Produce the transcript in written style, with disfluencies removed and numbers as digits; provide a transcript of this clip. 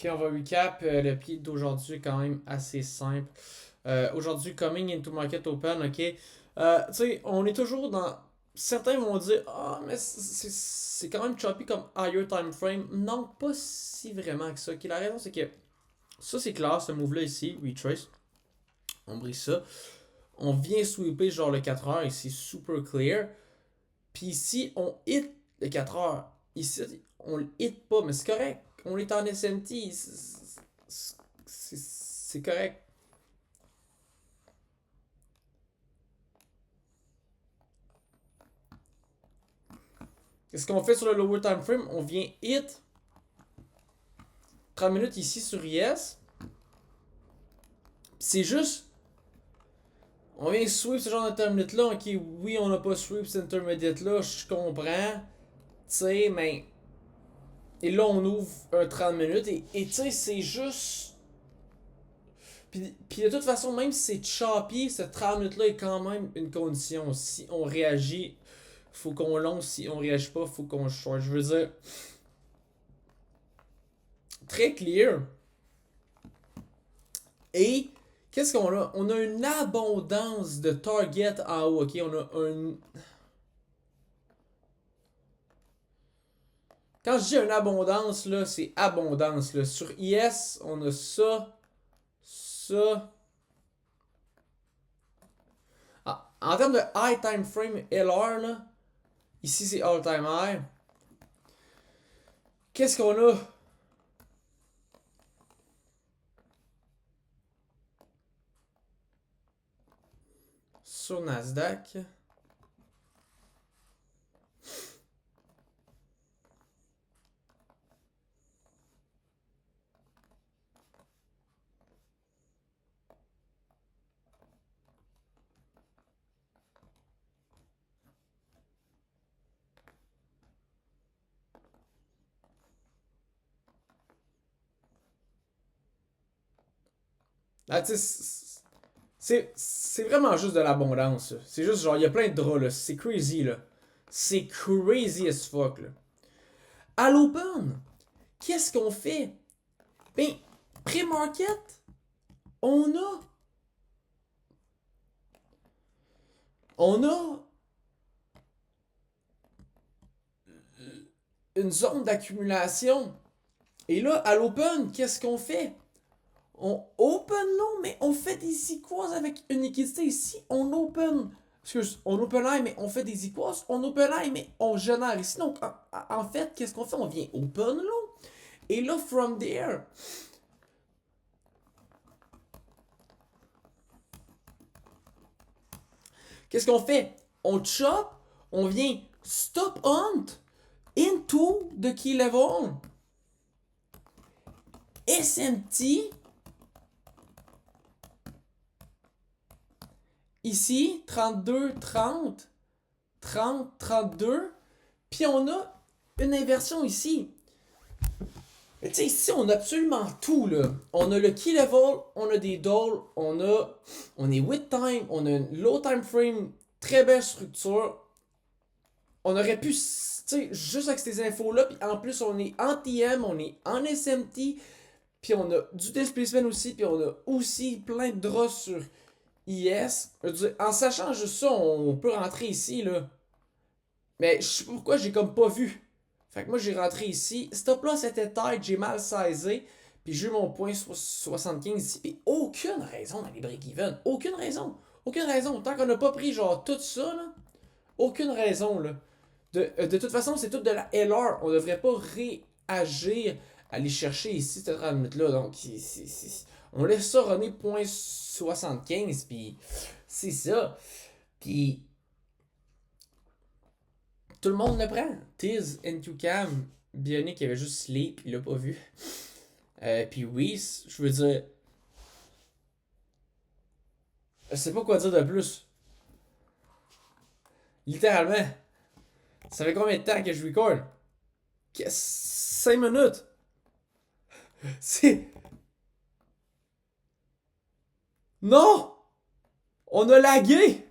Ok, on va recap. Le pied d'aujourd'hui est quand même assez simple. Aujourd'hui, coming into market open, ok. Tu sais, on est toujours dans. Certains vont dire, ah, mais c'est quand même choppy comme higher time frame. Non, pas si vraiment que ça. Ok, la raison, c'est que ça, c'est clair, ce move-là ici, retrace. On brise ça. On vient sweeper genre le 4 heures ici, super clear. Puis ici, on hit le 4 heures. Ici, on le hit pas, mais c'est correct. On est en SMT. C'est correct. Qu'est-ce qu'on fait sur le lower time frame? On vient hit 30 minutes ici sur IS. C'est juste. On vient sweep ce genre d'intermediate là. Ok, oui, on n'a pas sweep cet intermediate là. Je comprends. Tu sais, mais. Et là, on ouvre un 30 minutes. Et tu sais, c'est juste. Puis de toute façon, même si c'est choppy, ce 30 minutes-là est quand même une condition. Si on réagit, faut qu'on lance. Si on réagit pas, faut qu'on short. Je veux dire, très clear. Et qu'est-ce qu'on a? On a une abondance de target en haut. Ok, on a un. Quand je dis une abondance, là, c'est abondance. Là. Sur IS, on a ça, ça. Ah, en termes de high time frame LR, là, ici c'est all time high. Qu'est-ce qu'on a? Sur Nasdaq. Là, tu sais, c'est vraiment juste de l'abondance. C'est juste genre, il y a plein de draps, là. C'est crazy, là. C'est crazy as fuck, là. À l'open, qu'est-ce qu'on fait? Ben, pré-market, on a. On a une zone d'accumulation. Et là, à l'open, qu'est-ce qu'on fait? On open non, mais on fait des equals avec une liquidité ici. On open. Excuse, on open high, mais on fait des equals. On open high, mais on génère ici. Donc, en fait, qu'est-ce qu'on fait? On vient open low. Et là, from there, qu'est-ce qu'on fait? On chop, on vient stop hunt into the key level. SMT. Ici, 32, 30, 30, 32. Puis on a une inversion ici. Mais tu sais, ici, on a absolument tout, là. On a le key level, on a des dolls, on est with time, on a une low time frame, très belle structure. On aurait pu, tu sais, juste avec ces infos-là, puis en plus, on est en TM, on est en SMT, puis on a du displacement aussi, puis on a aussi plein de draws sur IS. Je veux dire, en sachant juste ça, on peut rentrer ici, là. Mais je sais pas pourquoi j'ai comme pas vu. Fait que moi j'ai rentré ici. Stop là c'était tight, j'ai mal sizé. Puis j'ai eu mon point 75 ici. Puis aucune raison d'aller break-even. Aucune raison. Aucune raison. Tant qu'on n'a pas pris genre tout ça, là. Aucune raison, là. De toute façon, c'est tout de la LR. On devrait pas réagir, aller chercher ici cette 30 minutes-là. Donc, on laisse ça runner point 75. Puis c'est ça. Puis tout le monde le prend. Tiz, NQCam, Bionic avait juste sleep, il l'a pas vu. Puis oui, je veux dire, je sais pas quoi dire de plus. Littéralement, ça fait combien de temps que je record? 5 minutes. C'est. Non! On a lagué!